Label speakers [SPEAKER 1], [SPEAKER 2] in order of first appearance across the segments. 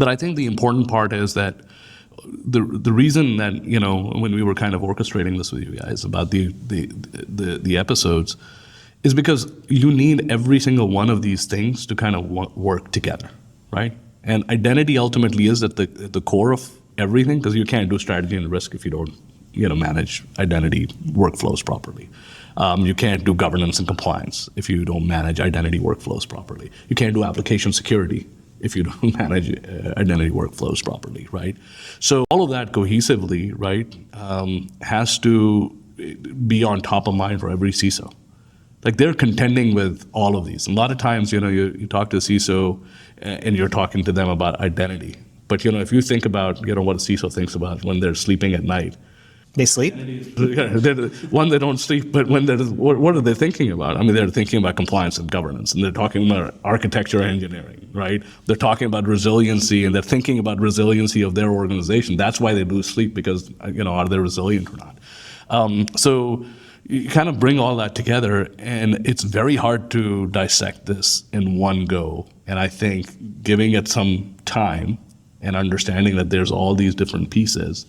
[SPEAKER 1] But I think the important part is that the reason that, when we were kind of orchestrating this with you guys about the episodes, is because you need every single one of these things to kind of work together, right? And identity ultimately is at the core of everything, because you can't do strategy and risk if you don't manage identity workflows properly. You can't do governance and compliance if you don't manage identity workflows properly. You can't do application security if you don't manage identity workflows properly, right? So all of that cohesively, right, has to be on top of mind for every CISO. Like, they're contending with all of these. And a lot of times, you talk to a CISO and you're talking to them about identity. But, if you think about, what a CISO thinks about when they're sleeping at night.
[SPEAKER 2] They sleep?
[SPEAKER 1] One, they don't sleep, but what are they thinking about? I mean, they're thinking about compliance and governance, and they're talking about architecture and engineering, right? They're talking about resiliency, and they're thinking about resiliency of their organization. That's why they lose sleep, because, are they resilient or not? So you kind of bring all that together, and it's very hard to dissect this in one go. And I think giving it some time and understanding that there's all these different pieces,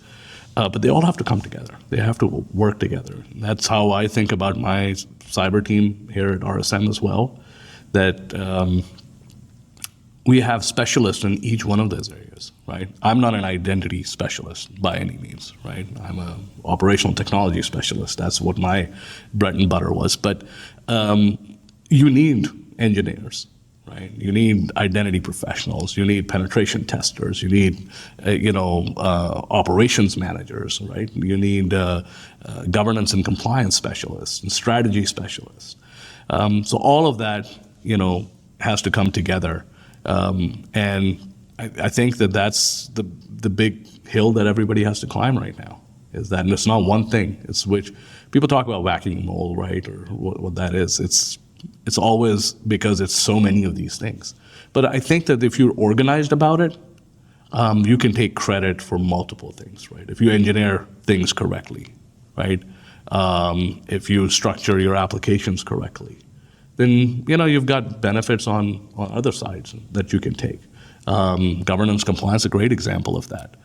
[SPEAKER 1] but they all have to come together. They have to work together. And that's how I think about my cyber team here at RSM as well, that we have specialists in each one of those areas, right? I'm not an identity specialist by any means, right? I'm an operational technology specialist. That's what my bread and butter was. But you need engineers, right? You need identity professionals. You need penetration testers. You need, operations managers, right? You need governance and compliance specialists and strategy specialists. So all of that, has to come together. And I think that's the big hill that everybody has to climb right now, is that, and it's not one thing. It's which people talk about whacking a mole, right, or what that is. It's always because it's so many of these things. But I think that if you're organized about it, you can take credit for multiple things, right? If you engineer things correctly, right? If you structure your applications correctly, then you've got benefits on other sides that you can take. Governance compliance is a great example of that.